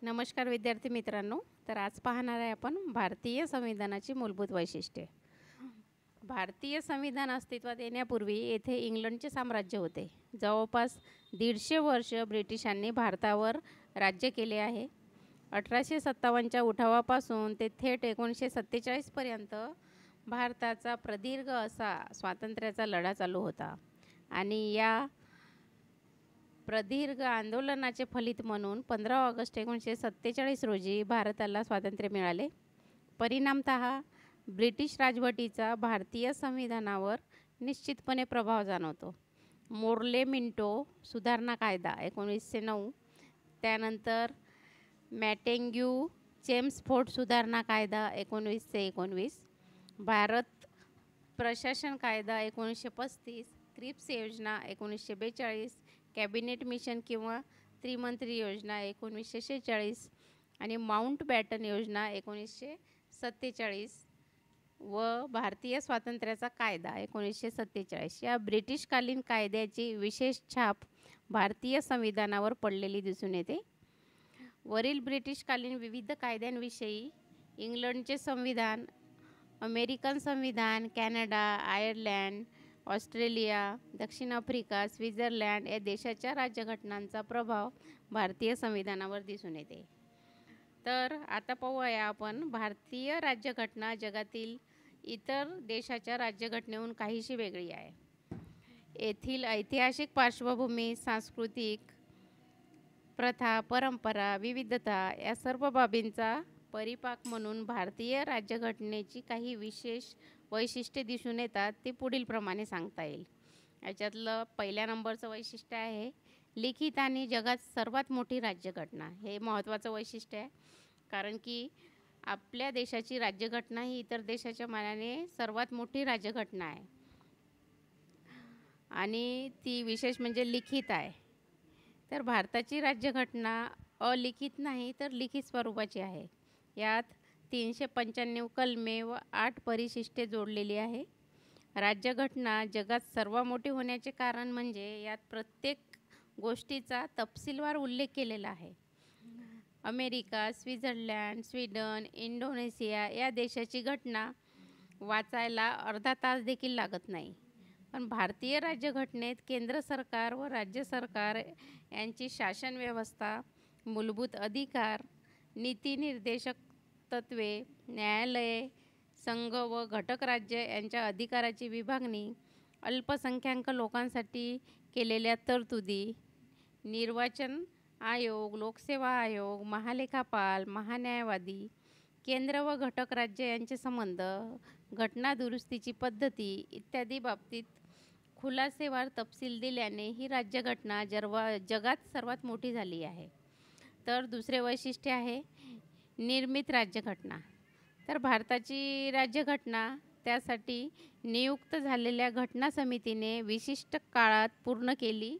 नमस्कार विद्यार्थी मित्रांनो. तर आज पाहणार आहे आपण भारतीय संविधानाची मूलभूत वैशिष्ट्ये. भारतीय संविधान अस्तित्वात येण्यापूर्वी येथे इंग्लंडचे साम्राज्य होते. जवळपास 150 वर्ष ब्रिटिशांनी भारतावर राज्य केले आहे. 1857च्या उठावापासून ते थेट 1947 पर्यंत भारताचा प्रदीर्घ असा स्वातंत्र्याचा लढा चालू होता आणि या प्रदीर्घ आंदोलनाचे फलित म्हणून 15 ऑगस्ट 1947 रोजी भारताला स्वातंत्र्य मिळाले. परिणामतः ब्रिटिश राजवटीचा भारतीय संविधानावर निश्चितपणे प्रभाव जाणवतो. मोर्ले मिंटो सुधारणा कायदा 1909, त्यानंतर मॅटेंग्यू चेम्सफोर्ड सुधारणा कायदा 1919, भारत प्रशासन कायदा 1935, क्रिप्स योजना 1942, कॅबिनेट मिशन किंवा त्रिमंत्री योजना 1946 आणि माउंट बॅटन योजना 1947 व भारतीय स्वातंत्र्याचा कायदा 1947 या ब्रिटिशकालीन कायद्याची विशेष छाप भारतीय संविधानावर पडलेली दिसून येते. वरील ब्रिटिशकालीन विविध कायद्यांविषयी इंग्लंडचे संविधान, अमेरिकन संविधान, कॅनडा, आयर्लंड, ऑस्ट्रेलिया, दक्षिण आफ्रिका, स्वित्झर्लंड या देशाच्या राज्यघटनांचा प्रभाव भारतीय संविधानावर दिसून येते. तर आता पाहूया आपण भारतीय राज्यघटना जगातील इतर देशाच्या राज्यघटनेहून काहीशी वेगळी आहे. येथील ऐतिहासिक पार्श्वभूमी, सांस्कृतिक प्रथा, परंपरा, विविधता या सर्व बाबींचा परिपाक म्हणून भारतीय राज्यघटनेची काही विशेष वैशिष्ट्ये दिसून येतात. ते पुढील प्रमाणे सांगता येईल. याच्यातलं पहिल्या नंबरचं वैशिष्ट्य आहे लिखित आणि जगात सर्वात मोठी राज्यघटना. हे महत्त्वाचं वैशिष्ट्य आहे, कारण की आपल्या देशाची राज्यघटना ही इतर देशाच्या मानाने सर्वात मोठी राज्यघटना आहे आणि ती विशेष म्हणजे लिखित आहे. तर भारताची राज्यघटना अलिखित नाही तर लिखित स्वरूपाची आहे. यात 395 कलमे व 8 परिशिष्टे जोडलेली आहे. राज्यघटना जगात सर्वात मोठी होण्याचे कारण म्हणजे यात प्रत्येक गोष्टीचा तपशीलवार उल्लेख केलेला आहे. अमेरिका, स्वित्झर्लंड, स्वीडन, इंडोनेशिया या देशाची घटना वाचायला अर्धा तास देखील लागत नाही. पण भारतीय राज्यघटनेत केंद्र सरकार व राज्य सरकार यांची शासन व्यवस्था, मूलभूत अधिकार, नीती निर्देशक तत्त्वे, न्यायालये, संघ व घटक राज्य यांच्या अधिकाराची विभागणी, अल्पसंख्याक लोकांसाठी केलेल्या तरतुदी, निर्वाचन आयोग, लोकसेवा आयोग, महालेखापाल, महान्यायवादी, केंद्र व घटक राज्य यांचे संबंध, घटना दुरुस्तीची पद्धती इत्यादी बाबतीत खुलासेवार तपशील दिल्याने ही राज्यघटना जगात सर्वात मोठी झाली आहे. तर दुसरे वैशिष्ट्य आहे निर्मित राज्यघटना. तर भारताची राज्यघटना त्यासाठी नियुक्त झालेल्या घटना समितीने विशिष्ट काळात पूर्ण केली.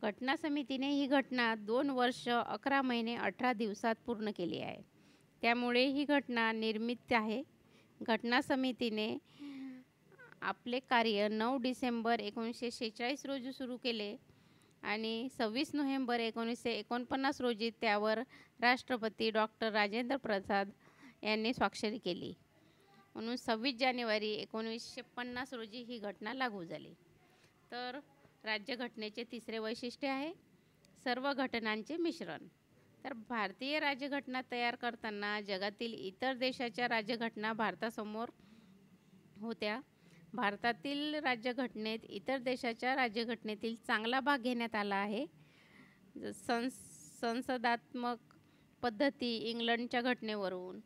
घटना समितीने ही घटना 2 वर्ष 11 महिने 18 दिवसात पूर्ण केली आहे. त्यामुळे ही घटना निर्मित आहे. घटना समितीने आपले कार्य 9 डिसेंबर 1946 रोजी सुरू केले आणि 26 नोव्हेंबर 1949 रोजी त्यावर राष्ट्रपती डॉक्टर राजेंद्र प्रसाद यांनी स्वाक्षरी केली. म्हणून 26 जानेवारी 1950 रोजी ही घटना लागू झाली. तर राज्यघटनेचे तिसरे वैशिष्ट्य आहे सर्व घटनांचे मिश्रण. तर भारतीय राज्यघटना तयार करताना जगातील इतर देशाच्या राज्यघटना भारतासमोर होत्या. भारतातील राज्यघटनेत इतर देशाच्या राज्यघटनेतील चांगला भाग घेण्यात आला आहे. संसदात्मक पद्धती इंग्लंडच्या घटनेवरून,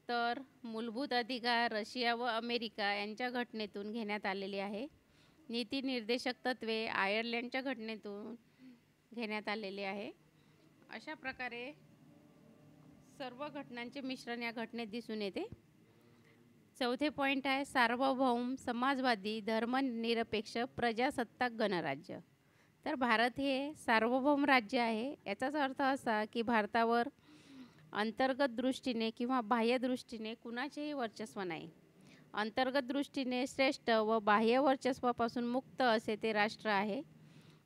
तर मूलभूत अधिकार रशिया व अमेरिका यांच्या घटनेतून घेण्यात आलेली आहे. नीती निर्देशक तत्त्वे आयर्लंडच्या घटनेतून घेण्यात आलेले आहे. अशा प्रकारे सर्व घटनांचे मिश्रण या घटनेत दिसून येते. चौथे पॉईंट आहे सार्वभौम, समाजवादी, धर्मनिरपेक्ष, प्रजासत्ताक गणराज्य. तर भारत हे सार्वभौम राज्य आहे. याचाच अर्थ असा की भारतावर अंतर्गत दृष्टीने किंवा बाह्य दृष्टीने कुणाचेही वर्चस्व नाही. अंतर्गत दृष्टीने श्रेष्ठ व बाह्य वर्चस्वापासून मुक्त असे ते राष्ट्र आहे.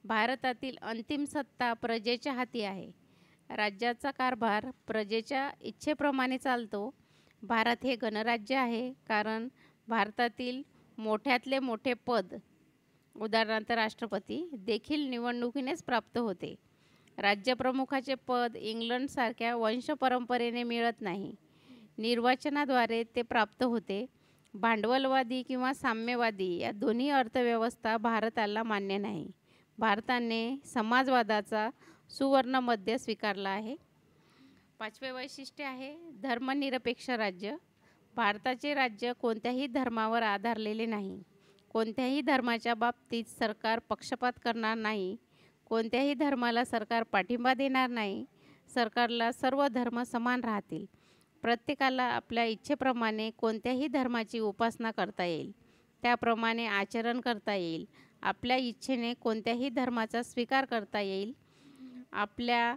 भारतातील अंतिम सत्ता प्रजेच्या हाती आहे. राज्याचा कारभार प्रजेच्या इच्छेप्रमाणे चालतो. भारत हे गणराज्य आहे, कारण भारतातील मोठ्यातले मोठे पद, उदाहरणार्थ राष्ट्रपती, देखील निवडणुकीनेच प्राप्त होते. राज्यप्रमुखाचे पद इंग्लंडसारख्या वंशपरंपरेने मिळत नाही. निर्वाचनाद्वारे ते प्राप्त होते. भांडवलवादी किंवा साम्यवादी या दोन्ही अर्थव्यवस्था भारताला मान्य नाही. भारताने समाजवादाचा सुवर्ण मध्य स्वीकारला आहे. 5वे वैशिष्ट्य आहे धर्मनिरपेक्ष राज्य. भारताचे राज्य कोणत्याही धर्मावर आधारलेले नाही. कोणत्याही धर्माच्या बाबतीत सरकार पक्षपात करणार नाही. कोणत्याही धर्माला सरकार पाठिंबा देणार नाही. सरकारला सर्व धर्म समान राहतील. प्रत्येकाला आपल्या इच्छेप्रमाणे कोणत्याही धर्माची उपासना करता येईल, त्याप्रमाणे आचरण करता येईल. आपल्या इच्छेने कोणत्याही धर्माचा स्वीकार करता येईल. आपल्या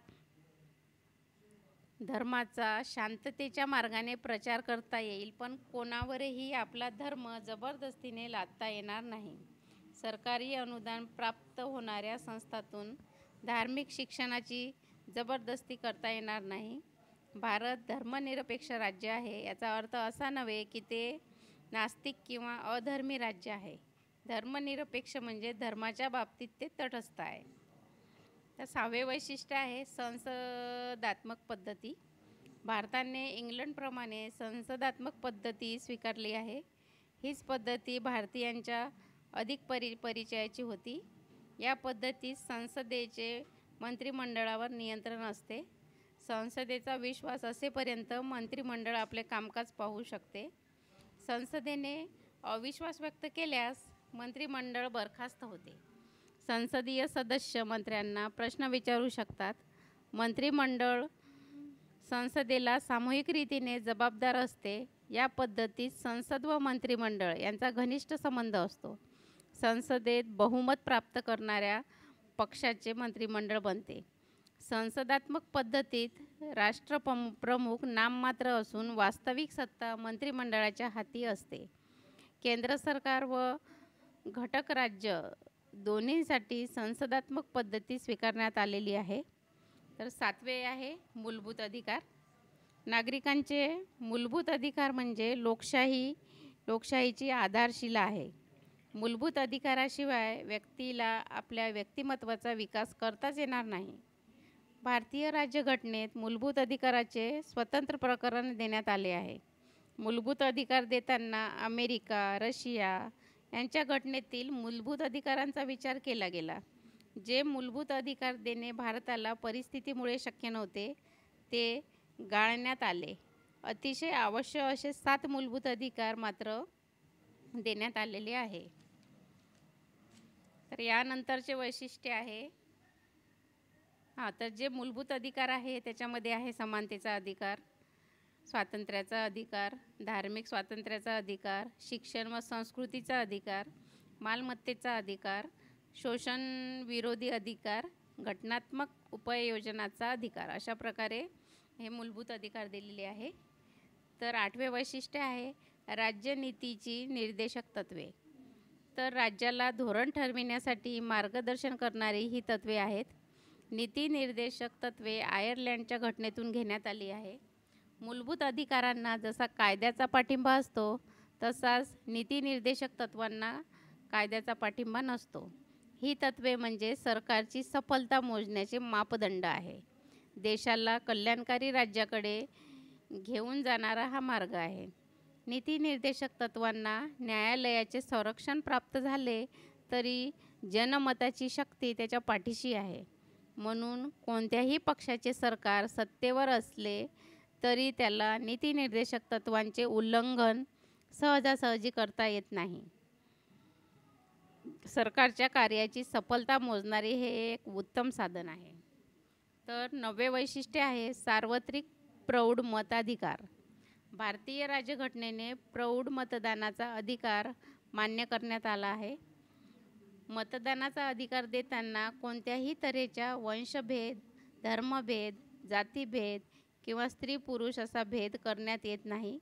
धर्माचा शांततेच्या मार्गाने प्रचार करता येईल, पण कोणावरही आपला धर्म जबरदस्तीने लादता येणार नाही. सरकारी अनुदान प्राप्त होणाऱ्या संस्थांतून धार्मिक शिक्षणाची जबरदस्ती करता येणार नाही. भारत धर्मनिरपेक्ष राज्य आहे. याचा अर्थ असा नव्हे की ते नास्तिक किंवा अधर्मी राज्य आहे. धर्मनिरपेक्ष म्हणजे धर्माच्या बाबतीत ते तटस्थ आहे. तर 6वे वैशिष्ट्य आहे संसदात्मक पद्धती. भारताने इंग्लंडप्रमाणे संसदात्मक पद्धती स्वीकारली आहे. हीच पद्धती भारतीयांच्या अधिक परिचयाची होती. या पद्धतीत संसदेचे मंत्रिमंडळावर नियंत्रण असते. संसदेचा विश्वास असेपर्यंत मंत्रिमंडळ आपले कामकाज पाहू शकते. संसदेने अविश्वास व्यक्त केल्यास मंत्रिमंडळ बरखास्त होते. संसदीय सदस्य मंत्र्यांना प्रश्न विचारू शकतात. मंत्रिमंडळ संसदेला सामूहिक रीतीने जबाबदार असते. या पद्धतीत संसद व मंत्रिमंडळ यांचा घनिष्ठ संबंध असतो. संसदेत बहुमत प्राप्त करणाऱ्या पक्षाचे मंत्रिमंडळ बनते. संसदात्मक पद्धतीत राष्ट्रप्रमुख नाममात्र असून वास्तविक सत्ता मंत्रिमंडळाच्या हाती असते. केंद्र सरकार व घटक राज्य दोन्हींसाठी संसदात्मक पद्धती स्वीकारण्यात आलेली आहे. तर 7वे आहे मूलभूत अधिकार. नागरिकांचे मूलभूत अधिकार म्हणजे लोकशाहीची आधारशिला आहे. मूलभूत अधिकाराशिवाय व्यक्तीला आपल्या व्यक्तिमत्त्वाचा विकास करताच येणार नाही. भारतीय राज्यघटनेत मूलभूत अधिकाराचे स्वतंत्र प्रकरण देण्यात आले आहे. मूलभूत अधिकार देताना अमेरिका, रशिया यांच्या घटनेतील मूलभूत अधिकारांचा विचार केला गेला. जे मूलभूत अधिकार देणे भारताला परिस्थितीमुळे शक्य नव्हते, ते गाळण्यात आले. अतिशय आवश्यक असे 7 मूलभूत अधिकार मात्र देण्यात आलेले आहे. तर यानंतरचे वैशिष्ट्य आहे तर जे मूलभूत अधिकार आहे त्याच्यामध्ये आहे समानतेचा अधिकार, स्वातंत्र्याचा अधिकार, धार्मिक स्वातंत्र्याचा अधिकार, शिक्षण व संस्कृतीचा अधिकार, मालमत्तेचा अधिकार, शोषण विरोधी अधिकार, घटनात्मक उपाययोजनाचा अधिकार. अशा प्रकारे हे मूलभूत अधिकार दिलेले आहे. तर 8वे वैशिष्ट्य आहे राज्यनीतीची निर्देशक तत्त्वे. तर राज्याला धोरण ठरविण्यासाठी मार्गदर्शन करणारी ही तत्त्वे आहेत. नीती निर्देशक तत्त्वे आयर्लंडच्या घटनेतून घेण्यात आली आहे. मूलभूत अधिकारांना जसा कायद्याचा पाठिंबा असतो, तसाच नीती निर्देशक तत्त्वांना कायद्याचा पाठिंबा नसतो. ही तत्त्वे म्हणजे सरकारची सफलता मोजण्याचे मापदंड आहे. देशाला कल्याणकारी राज्याकडे घेऊन जाणारा हा मार्ग आहे. नीती निर्देशक तत्त्वांना न्यायालयाचे संरक्षण प्राप्त झाले तरी जनमताची शक्ती त्याच्या पाठीशी आहे. म्हणून कोणत्याही पक्षाचे सरकार सत्तेवर असले तरी त्याला नीती निर्देशक तत्त्वांचे उल्लंघन सहजासहजी करता येत नाही. सरकारच्या कार्याची सफलता मोजणारे हे एक उत्तम साधन आहे. तर 9वे वैशिष्ट्य आहे सार्वत्रिक प्रौढ मताधिकार. भारतीय राज्यघटनेने प्रौढ मतदानाचा अधिकार मान्य करण्यात आला आहे. मतदानाचा अधिकार देताना कोणत्याही तऱ्हेच्या वंशभेद, धर्मभेद, जातीभेद किंवा स्त्री पुरुष असा भेद करण्यात येत नाही.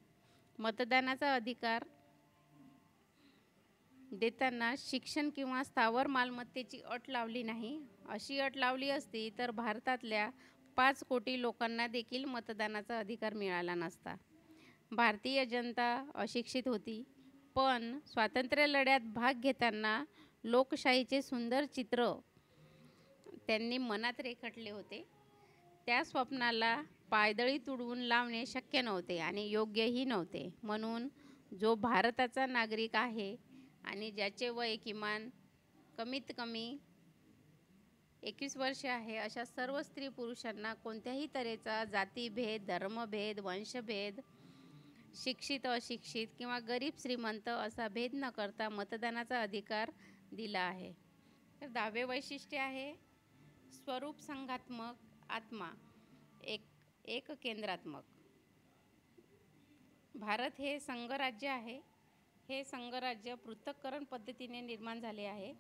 मतदानाचा अधिकार देताना शिक्षण किंवा स्थावर मालमत्तेची अट लावली नाही. अशी अट लावली असती तर भारतातल्या 5 कोटी लोकांना देखील मतदानाचा अधिकार मिळाला नसता. भारतीय जनता अशिक्षित होती, पण स्वातंत्र्य लढ्यात भाग घेताना लोकशाहीचे सुंदर चित्र त्यांनी मनात रेखाटले होते. त्या स्वप्नाला पायदळी तुडवून लावणे शक्य नव्हते आणि योग्यही नव्हते. म्हणून जो भारताचा नागरिक आहे आणि ज्याचे वय किमान कमीत कमी 21 वर्षे आहे, अशा सर्व स्त्री पुरुषांना कोणत्याही तऱ्हेचा जातीभेद, धर्मभेद, वंशभेद, शिक्षित अशिक्षित किंवा गरीब श्रीमंत असा भेद न करता मतदानाचा अधिकार दिला आहे. तर 10वे वैशिष्ट्य आहे स्वरूप संघात्मक आत्मा एक केंद्रात्मक. भारत हे संघराज्य आहे. हे संघराज्य पृथक्करण पद्धतीने निर्माण झाले आहे.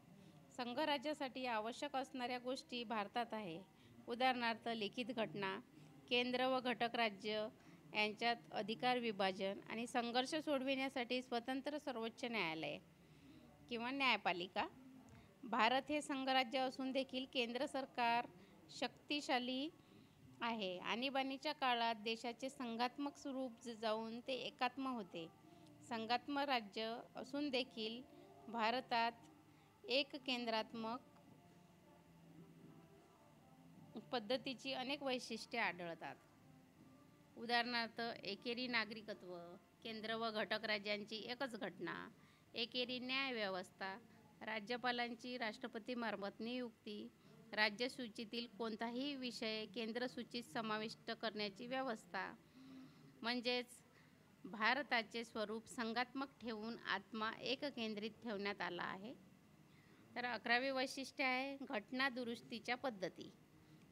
संघराज्यासाठी आवश्यक असणाऱ्या गोष्टी भारतात आहे. उदाहरणार्थ लिखित घटना, केंद्र व घटक राज्य यांच्यात अधिकार विभाजन आणि संघर्ष सोडविण्यासाठी स्वतंत्र सर्वोच्च न्यायालय किंवा न्यायपालिका. भारत हे संघराज्य असून देखील केंद्र सरकार शक्तिशाली आहे. आणीबाणीच्या काळात देशाचे संघात्मक स्वरूप जाऊन ते एकात्म होते. संघात्मक राज्य असून देखील भारतात एक केंद्रात्मक पद्धतीची अनेक वैशिष्ट्ये आढळतात. उदाहरणार्थ एकेरी नागरिकत्व, केंद्र व घटक राज्यांची एकच घटना, एकेरी न्यायव्यवस्था, राज्यपालांची राष्ट्रपतीमार्फत नियुक्ती, राज्यसूचीतील कोणताही विषय केंद्रसूचीत समाविष्ट करण्याची व्यवस्था. म्हणजेच भारताचे स्वरूप संघात्मक ठेवून आत्मा एककेंद्रित ठेवण्यात आला आहे. तर 11वे वैशिष्ट्य आहे घटना दुरुस्तीच्या पद्धती.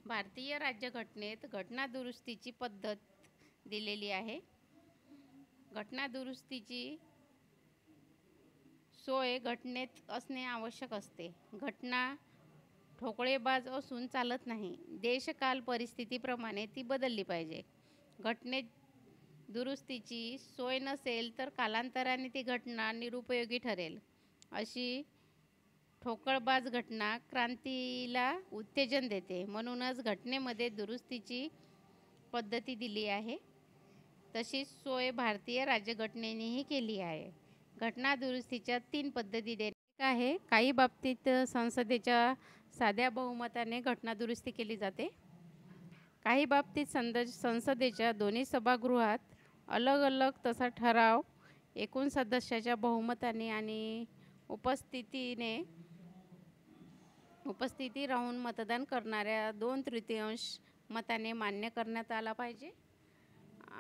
भारतीय राज्यघटनेत घटना दुरुस्तीची पद्धत दिलेली आहे. घटना दुरुस्तीची सोय घटनेत असणे आवश्यक असते. घटना ठोकळेबाज असून चालत नाही. देशकाल परिस्थितीप्रमाणे ती बदलली पाहिजे. घटनेत दुरुस्तीची सोय नसेल तर कालांतराने ती घटना निरुपयोगी ठरेल. अशी ठोकळबाज घटना क्रांतीला उत्तेजन देते. म्हणूनच घटनेमध्ये दुरुस्तीची पद्धती दिली आहे. तशीच सोय भारतीय राज्यघटनेनेही केली आहे. घटना दुरुस्तीच्या 3 पद्धती देण्यात आहे. काही बाबतीत संसदेच्या साध्या बहुमताने घटना दुरुस्ती केली जाते. काही बाबतीत संसदेच्या दोन्ही सभागृहात अलग अलग तसा ठराव एकूण सदस्याच्या बहुमताने आणि उपस्थिती राहून मतदान करणाऱ्या 2/3 मताने मान्य करण्यात आला पाहिजे.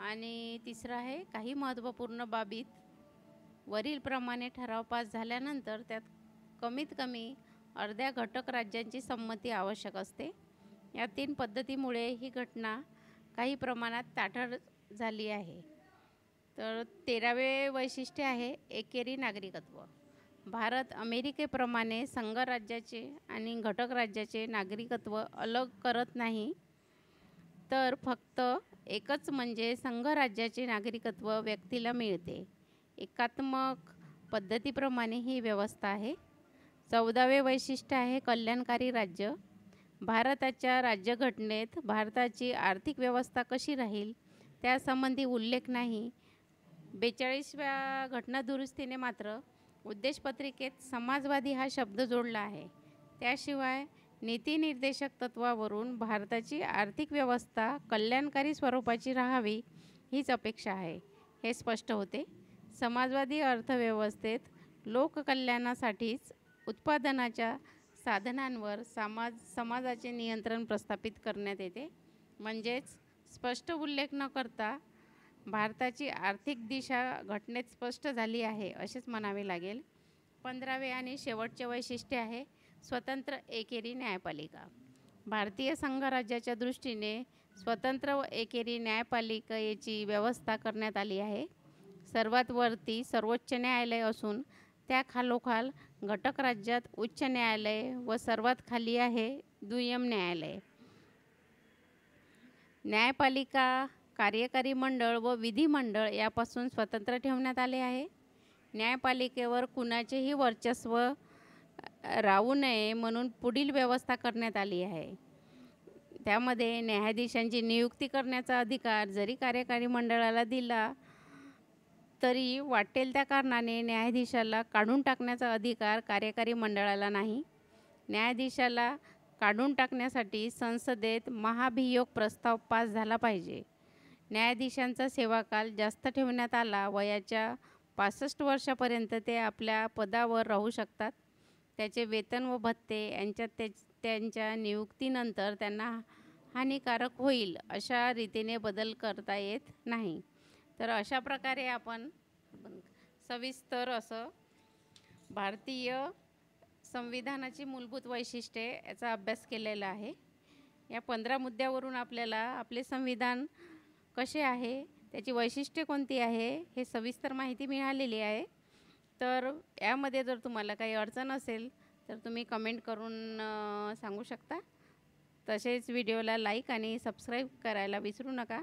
आणि तिसरं आहे काही महत्त्वपूर्ण बाबीत वरीलप्रमाणे ठराव पास झाल्यानंतर त्यात कमीत कमी अर्ध्या घटक राज्यांची संमती आवश्यक असते. या 3 पद्धतीमुळे ही घटना काही प्रमाणात ताठर झाली आहे. तर 13वे वैशिष्ट्य आहे एकेरी नागरिकत्व. भारत अमेरिकेप्रमाणे संघराज्याचे आणि घटक राज्याचे नागरिकत्व अलग करत नाही, तर फक्त एकच म्हणजे संघराज्याचे नागरिकत्व व्यक्तीला मिळते. एकात्मक पद्धतीप्रमाणे ही व्यवस्था आहे. 14वे वैशिष्ट्य आहे कल्याणकारी राज्य. भारताच्या राज्यघटनेत भारताची आर्थिक व्यवस्था कशी राहील त्यासंबंधी उल्लेख नाही. 42व्या घटनादुरुस्तीने मात्र उद्देशपत्रिकेत समाजवादी हा शब्द जोडला आहे. त्याशिवाय नीतिनिर्देशक तत्वावरून भारताची आर्थिक व्यवस्था कल्याणकारी स्वरूपाची राहावी हीच अपेक्षा आहे, हे स्पष्ट होते. समाजवादी अर्थव्यवस्थेत लोककल्याणासाठीच उत्पादनाच्या साधनांवर समाजाचे नियंत्रण प्रस्थापित करण्यात येते. म्हणजेच स्पष्ट उल्लेख न करता भारताची आर्थिक दिशा घटनेत स्पष्ट झाली आहे असेच म्हणावे लागेल. 15वे आणि शेवटचे वैशिष्ट्य आहे स्वतंत्र एकेरी न्यायपालिका. भारतीय संघराज्याच्या दृष्टीने स्वतंत्र व एकेरी न्यायपालिकेची व्यवस्था करण्यात आली आहे. सर्वात वरती सर्वोच्च न्यायालय असून त्या खालोखाल घटक राज्यात उच्च न्यायालय व सर्वात खाली आहे दुय्यम न्यायालय. न्यायपालिका कार्यकारी मंडळ व विधिमंडळ यापासून स्वतंत्र ठेवण्यात आले आहे. न्यायपालिकेवर कुणाचेही वर्चस्व राहू नये म्हणून पुढील व्यवस्था करण्यात आली आहे. त्यामध्ये न्यायाधीशांची नियुक्ती करण्याचा अधिकार जरी कार्यकारी मंडळाला दिला तरी वाटेल त्या कारणाने न्यायाधीशाला काढून टाकण्याचा अधिकार कार्यकारी मंडळाला नाही. न्यायाधीशाला काढून टाकण्यासाठी संसदेत महाभियोग प्रस्ताव पास झाला पाहिजे. न्यायाधीशांचा सेवाकाल जास्त ठेवण्यात आला. वयाच्या 65 वर्षापर्यंत ते आपल्या पदावर राहू शकतात. त्याचे वेतन व भत्ते यांच्यात त्यांच्या नियुक्तीनंतर त्यांना हानिकारक होईल अशा रीतीने बदल करता येत नाही. तर अशा प्रकारे आपण सविस्तर असं भारतीय संविधानाची मूलभूत वैशिष्ट्ये याचा अभ्यास केलेला आहे. या 15 मुद्द्यावरून आपल्याला आपले संविधान कसे आहे, त्याची वैशिष्ट्ये कोणती आहे हे सविस्तर माहिती मिळालेली आहे. तर यामध्ये जर तुम्हाला काही अडचण असेल तर तुम्ही कमेंट करून सांगू शकता. तसेच व्हिडिओला लाईक आणि सबस्क्राईब करायला विसरू नका.